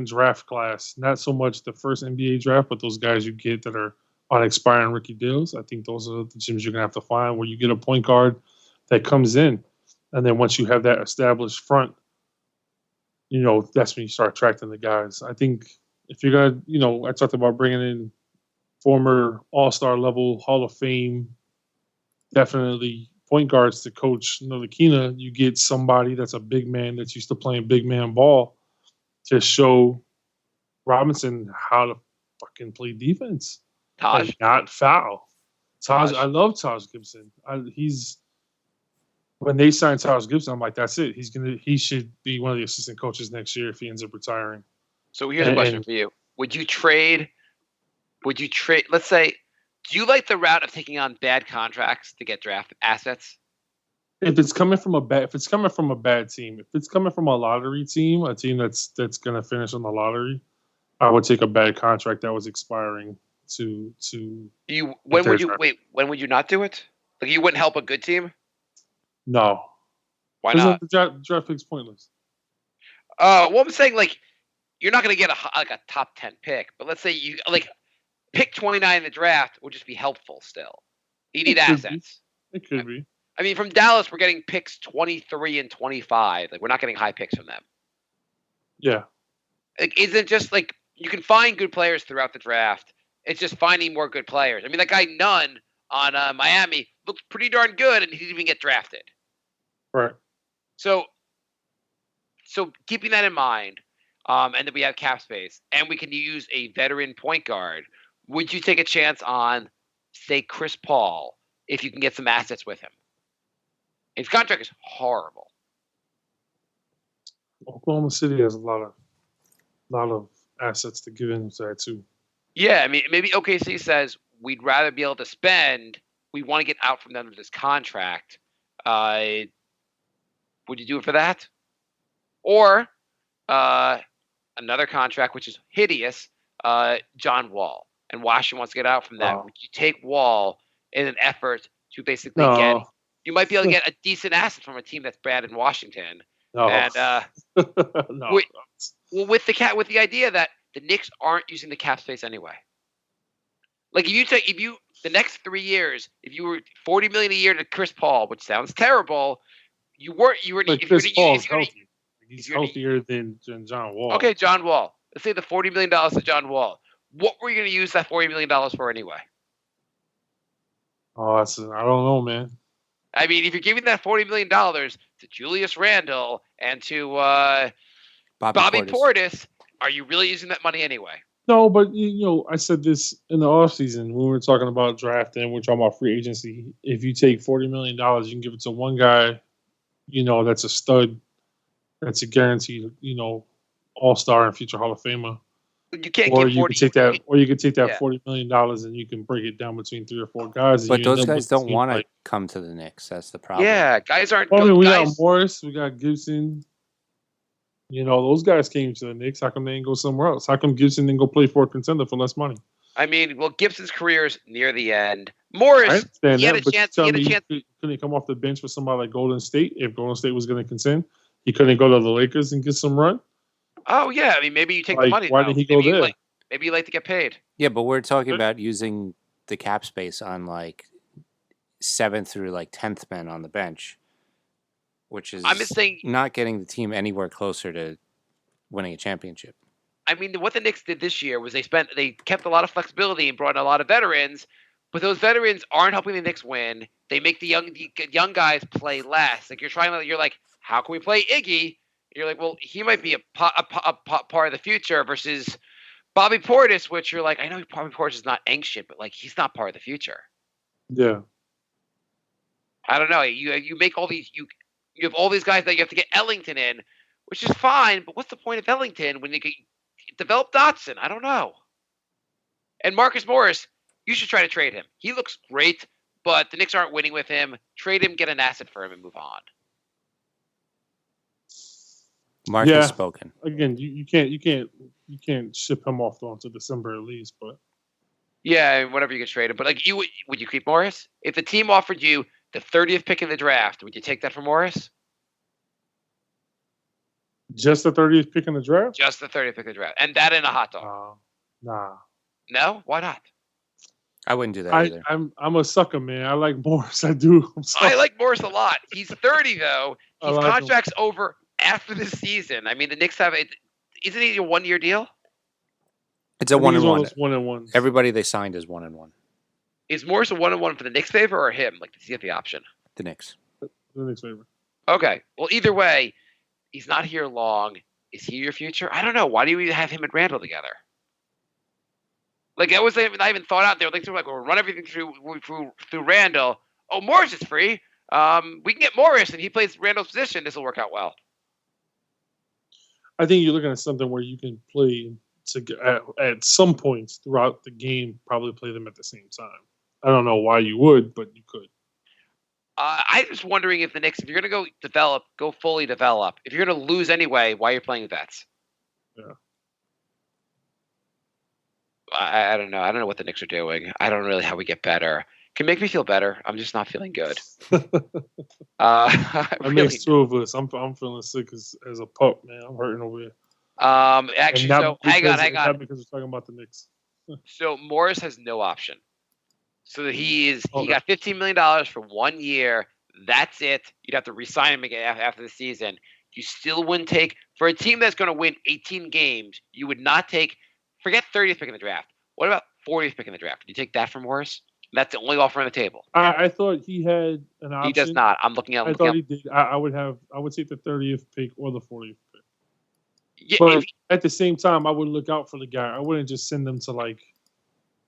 draft class, not so much the first NBA draft, but those guys you get that are on expiring rookie deals, I think those are the teams you're going to have to find where you get a point guard that comes in. And then once you have that established front, that's when you start attracting the guys. I think if you're going to, I talked about bringing in former all-star level Hall of Fame, definitely point guards to coach Ntilikina. You get somebody that's a big man that's used to playing big man ball to show Robinson how to fucking play defense. Taj. And not foul. Taj. I love Taj Gibson. When they signed Taj Gibson, I'm like, that's it. He should be one of the assistant coaches next year if he ends up retiring. So here's a question for you. Would you trade, let's say, do you like the route of taking on bad contracts to get draft assets? If it's coming from a bad team, if it's coming from a lottery team, a team that's going to finish on the lottery, I would take a bad contract that was expiring to. When would you not do it? Like you wouldn't help a good team? No. Why not? The draft pick's pointless. Well, I'm saying you're not going to get a top 10 pick, but let's say you pick 29 in the draft would just be helpful still. You need assets. It could be. I mean, from Dallas, we're getting picks 23 and 25. We're not getting high picks from them. Yeah. Isn't just you can find good players throughout the draft. It's just finding more good players. I mean, that guy Nunn on Miami looked pretty darn good, and he didn't even get drafted. Right. So keeping that in mind, and then we have cap space, and we can use a veteran point guard. Would you take a chance on, say, Chris Paul if you can get some assets with him? His contract is horrible. Oklahoma City has a lot of assets to give into that too. Yeah, I mean, maybe OKC says we'd rather be able to spend. We want to get out from under this contract. Would you do it for that? Or another contract, which is hideous, John Wall. And Washington wants to get out from that. Oh. Would you take Wall in an effort to basically No. you might be able to get a decent asset from a team that's bad in Washington. No. And No. with the idea that the Knicks aren't using the cap space anyway. Like if you the next 3 years, if you were $40 million a year to Chris Paul, which sounds terrible, But Chris Paul's healthy. He's healthier than John Wall. Okay, John Wall. Let's say the $40 million to John Wall. What were you going to use that $40 million for anyway? Oh, I don't know, man. I mean, if you're giving that $40 million to Julius Randle and to Bobby Portis, are you really using that money anyway? No, but I said this in the offseason when we were talking about drafting, we're talking about free agency. If you take $40 million, you can give it to one guy, that's a stud, that's a guaranteed, all-star and future Hall of Famer. You can't or give 40. You could take that Yeah. $40 million and you can break it down between 3 or 4 guys. But those guys don't want to come to the Knicks. That's the problem. Yeah, guys aren't. Well, I mean, we guys, got Morris, we got Gibson. Those guys came to the Knicks. How come they didn't go somewhere else? How come Gibson didn't go play for a contender for less money? I mean, well, Gibson's career is near the end. Morris, he had a chance. Couldn't he come off the bench for somebody like Golden State if Golden State was going to contend? He couldn't go to the Lakers and get some run? Oh, yeah. I mean, maybe you take the money. Why did he go there? Maybe you like to get paid. Yeah, but we're talking about using the cap space on 7th through 10th men on the bench, which is not getting the team anywhere closer to winning a championship. I mean, what the Knicks did this year was they kept a lot of flexibility and brought in a lot of veterans, but those veterans aren't helping the Knicks win. They make the young guys play less. You're like, how can we play Iggy? You're like, well, he might be a part of the future versus Bobby Portis, which you're like, I know Bobby Portis is not ancient, but he's not part of the future. Yeah. I don't know. You make all these you have all these guys that you have to get Ellington in, which is fine, but what's the point of Ellington when you can develop Dotson? I don't know. And Marcus Morris, you should try to trade him. He looks great, but the Knicks aren't winning with him. Trade him, get an asset for him, and move on. Mark has spoken. Again, you can't ship him off until December at least, but yeah, whatever you can trade him. But would you keep Morris? If the team offered you the 30th pick in the draft, would you take that for Morris? Just the 30th pick in the draft? Just the 30th pick in the draft, and that in a hot dog. Nah. No, why not? I wouldn't do that either. I'm a sucker, man. I like Morris. I do. I like Morris a lot. He's 30 though. His contract's over after this season. I mean, the Knicks have it. Isn't it a 1-year deal? It's a 1-1. 1-1. Everybody they signed is 1-1. Is Morris a 1-1 for the Knicks' favor or him? Does he have the option? The Knicks. The Knicks' favor. Okay. Well, either way, he's not here long. Is he your future? I don't know. Why do you have him and Randall together? That was not even thought out there. We'll run everything through Randall. Oh, Morris is free. We can get Morris, and he plays Randall's position. This will work out well. I think you're looking at something where you can play at some points throughout the game, probably play them at the same time. I don't know why you would, but you could. I'm just wondering if the Knicks, if you're going to go fully develop. If you're going to lose anyway, why are you playing vets? Yeah. I don't know. I don't know what the Knicks are doing. I don't really how we get better. Can make me feel better. I'm just not feeling good. That makes 2 of us. I'm feeling sick as a pup, man. I'm hurting over here. Actually, so hang on. Not because we're talking about the Knicks. So Morris has no option. So that he got $15 million for 1 year. That's it. You'd have to re-sign him again after the season. You still wouldn't take for a team that's going to win 18 games. You would not take. Forget 30th pick in the draft. What about 40th pick in the draft? Did you take that from Morris? That's the only offer on the table. I thought he had an option. He does not. I'm looking at. I thought he did. I would take the 30th pick or the 40th pick. Yeah, but at the same time, I would look out for the guy. I wouldn't just send them to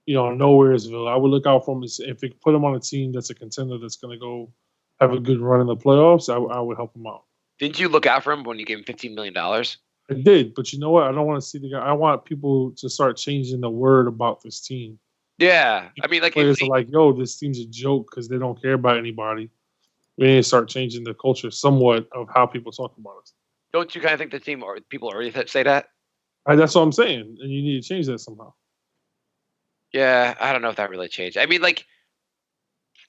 Nowheresville. I would look out for him if it put him on a team that's a contender that's going to go have a good run in the playoffs, I would help him out. Didn't you look out for him when you gave him $15 million? I did, but you know what? I don't want to see the guy. I want people to start changing the word about this team. Yeah. I mean, like, Players are like, yo, this team's a joke because they don't care about anybody. We need to start changing the culture somewhat of how people talk about us. don't you kind of think the team or people already say that? That's what I'm saying, and you need to change that somehow. Yeah, I don't know if that really changed. I mean, like,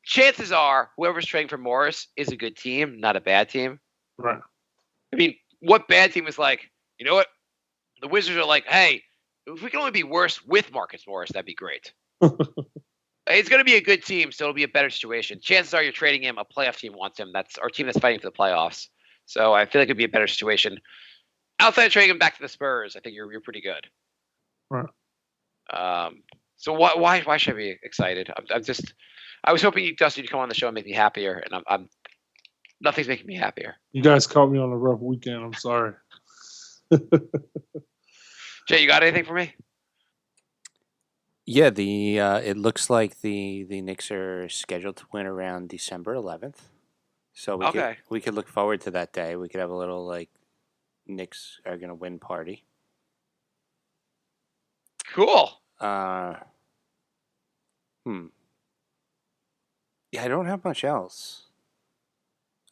chances are whoever's trading for Morris is a good team, not a bad team. Right. I mean, what bad team is like, you know what? The Wizards are like, hey, if we can only be worse with Marcus Morris, that'd be great. It's going to be a good team, so it'll be a better situation. Chances are you're trading him. A playoff team wants him. That's our team that's fighting for the playoffs. So I feel like it'd be a better situation. Outside of trading him back to the Spurs, I think you're pretty good. Right. So why should I be excited? I was hoping you, Dustin, you'd come on the show and make me happier, and I'm nothing's making me happier. You guys caught me on a rough weekend. I'm sorry. Jay, you got anything for me? Yeah, it looks like the Knicks are scheduled to win around December 11th. So we could look forward to that day. We could have a little like Knicks are gonna win party. Cool. Yeah, I don't have much else.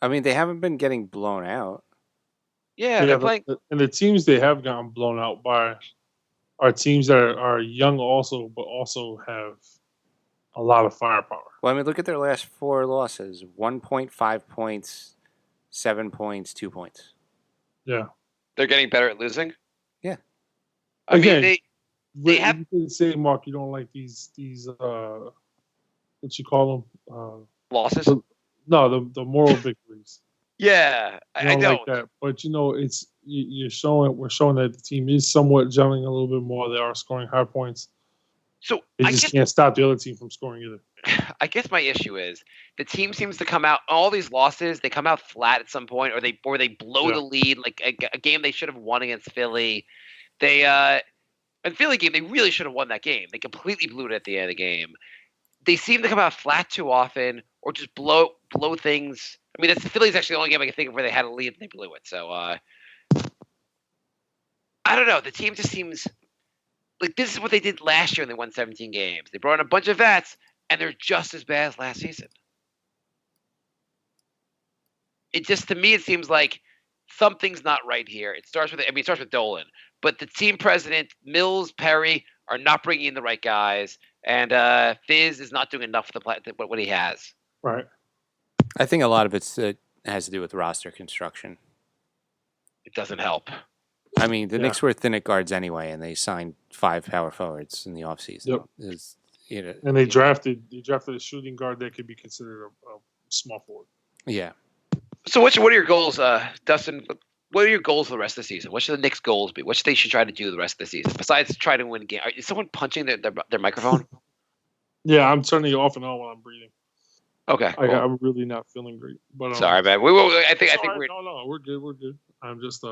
I mean, they haven't been getting blown out. Yeah, they're playing. And the teams they have gotten blown out by are teams that are young also, but also have a lot of firepower. Well, I mean, look at their last 4 losses: 1.5 points, 7 points, 2 points. Yeah, They're getting better at losing. Yeah. I mean, they have. You can say, Mark, you don't like these what you call them? Losses. No, the moral victories. Yeah, I don't. Like that. But we're showing that the team is somewhat gelling a little bit more. They are scoring high points. So they just can't stop the other team from scoring either. I guess my issue is the team seems to come out all these losses. They come out flat at some point, or they blow the lead, like a game they should have won against Philly. In Philly game, they really should have won that game. They completely blew it at the end of the game. They seem to come out flat too often, or just blow things. I mean, that's Philly's actually the only game I can think of where they had a lead and they blew it. So I don't know. The team just seems like this is what they did last year when they won 17 games. They brought in a bunch of vets, and they're just as bad as last season. To me, it seems like something's not right here. It starts with Dolan, but the team president, Mills, Perry, are not bringing in the right guys, and Fizz is not doing enough for what he has. Right. I think a lot of it has to do with roster construction. It doesn't help. I mean, the Knicks were thin at guards anyway, and they signed 5 power forwards in the offseason. Yep. And they drafted a shooting guard that could be considered a small forward. Yeah. So what are your goals, Dustin? What are your goals for the rest of the season? What should the Knicks' goals be? What should they try to do the rest of the season besides try to win a game? Is someone punching their microphone? Yeah, I'm turning it off and on while I'm breathing. Okay, cool. I'm really not feeling great. But sorry, man. I think we're we're good. I'm just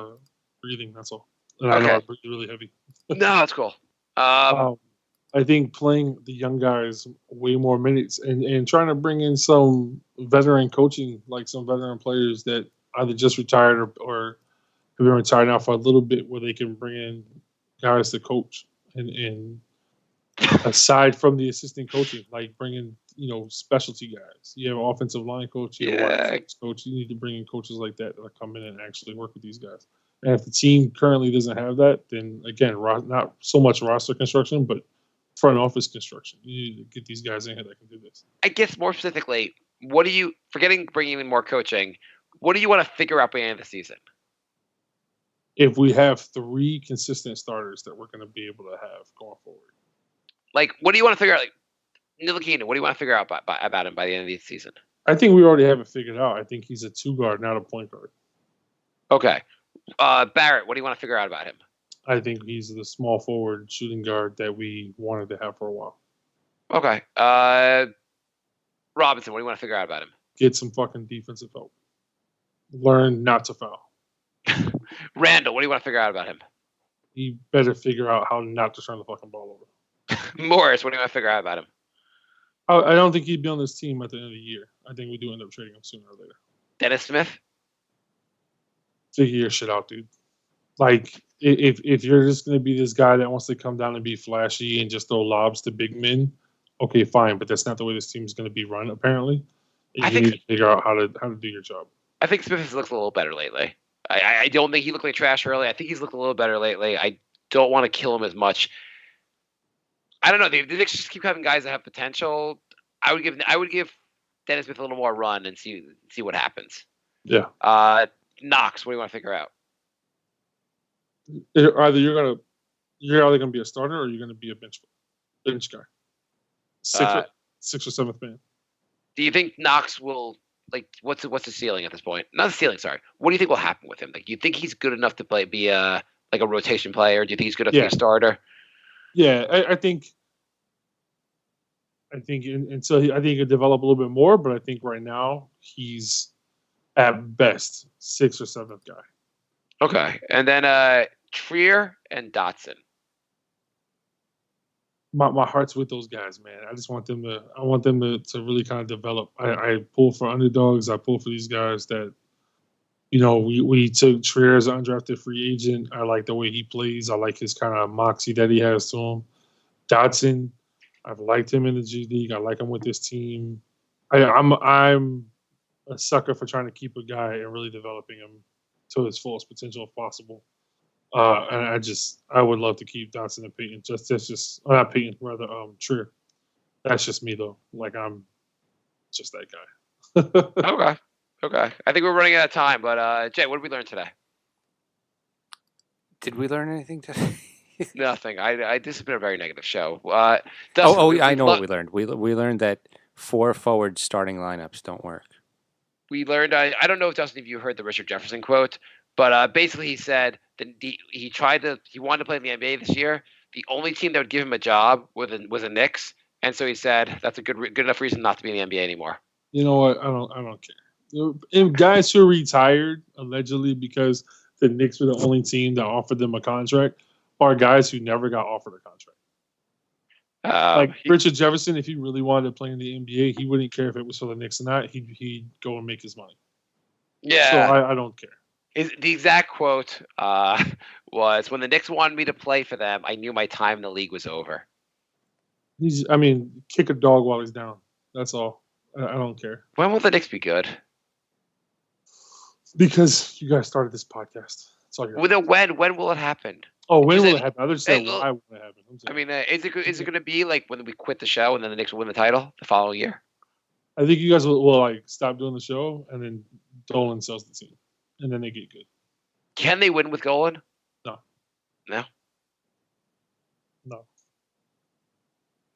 breathing. That's all. And I know I breathe really heavy. No, that's cool. I think playing the young guys way more minutes and trying to bring in some veteran coaching, like some veteran players that either just retired or have been retired now for a little bit, where they can bring in guys to coach and aside from the assistant coaching, like bringing specialty guys. You have an offensive line coach, you have a coach. You need to bring in coaches like that come in and actually work with these guys. And if the team currently doesn't have that, then again, not so much roster construction, but front office construction. You need to get these guys in here that can do this. I guess more specifically, what do you, forgetting bringing in more coaching, what do you want to figure out by the end of the season? If we have 3 consistent starters that we're going to be able to have going forward. Like, what do you want to figure out? Like, Ntilikina, what do you want to figure out about him by the end of the season? I think we already have it figured out. I think he's a 2 guard, not a point guard. Okay. Barrett, what do you want to figure out about him? I think he's the small forward shooting guard that we wanted to have for a while. Okay. Robinson, what do you want to figure out about him? Get some fucking defensive help. Learn not to foul. Randall, what do you want to figure out about him? He better figure out how not to turn the fucking ball over. Morris, what do you want to figure out about him? I don't think he'd be on this team at the end of the year. I think we do end up trading him sooner or later. Dennis Smith? Figure your shit out, dude. Like, if you're just going to be this guy that wants to come down and be flashy and just throw lobs to big men, okay, fine. But that's not the way this team is going to be run, apparently. You need to figure out how to do your job. I think Smith has looked a little better lately. I don't think he looked like trash early. I think he's looked a little better lately. I don't want to kill him as much. I don't know. The Knicks just keep having guys that have potential. I would give Dennis Smith a little more run and see what happens. Yeah. Knox, what do you want to figure out? You're either gonna be a starter or you're gonna be a bench guy. Sixth or seventh man. Do you think Knox will what's the ceiling at this point? Not the ceiling, sorry. What do you think will happen with him? Like, do you think he's good enough to be a rotation player? Do you think he's good enough to be a starter? Yeah, I think and so I think he could develop a little bit more, but I think right now he's at best sixth or seventh guy. Okay, and then Trier and Dotson. My heart's with those guys, man. I just want them to. I want them to really kind of develop. I pull for underdogs. I pull for these guys that, we took Trier as an undrafted free agent. I like the way he plays. I like his kind of moxie that he has to him. Dotson, I've liked him in the G League. I like him with this team. I'm a sucker for trying to keep a guy and really developing him to his fullest potential if possible. And I would love to keep Dotson and Peyton. Not Peyton, rather Trier. That's just me though. Like, I'm just that guy. Okay. I think we're running out of time, but Jay, what did we learn today? Did we learn anything today? Nothing. This has been a very negative show. Dustin, I know what we learned. We learned that 4 forward starting lineups don't work. We learned. I don't know if Dustin, if you heard the Richard Jefferson quote, but basically he said that he wanted to play in the NBA this year. The only team that would give him a job was the Knicks, and so he said that's a good enough reason not to be in the NBA anymore. You know what? I don't care. And guys who retired allegedly because the Knicks were the only team that offered them a contract are guys who never got offered a contract. Richard Jefferson, if he really wanted to play in the NBA, he wouldn't care if it was for the Knicks or not. He'd go and make his money. Yeah. So I don't care. The exact quote was, when the Knicks wanted me to play for them, I knew my time in the league was over. Kick a dog while he's down. That's all. I don't care. When will the Knicks be good? Because you guys started this podcast. That's all When will it happen? Oh, when will it happen? I just said why will it happen? I mean, is it going to be like when we quit the show and then the Knicks will win the title the following year? I think you guys will stop doing the show and then Dolan sells the team and then they get good. Can they win with Golan? No.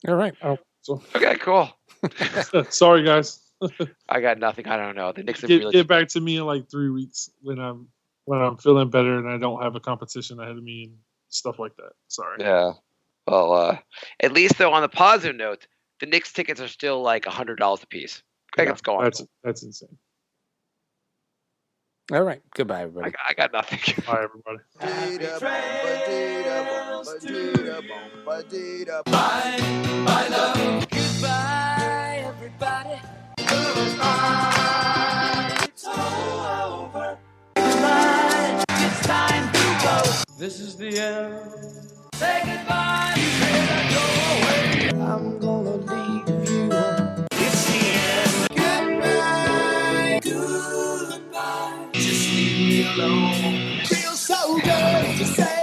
All right. Okay, cool. Sorry, guys. I got nothing. I don't know. The Knicks get back to me in like 3 weeks when I'm feeling better and I don't have a competition ahead of me and stuff like that. Sorry. Yeah. Well, at least though, on the positive note, the Knicks tickets are still like $100 a piece. Okay, let's go on. That's insane. All right. Goodbye, everybody. I got nothing. Bye, everybody. Bye, love. Goodbye, everybody. It's all over. Goodbye. It's time to go. This is the end. Say goodbye. You better go away. I'm gonna leave you. It's the end. Goodbye. Goodbye. Just leave me alone. Feels so good to say.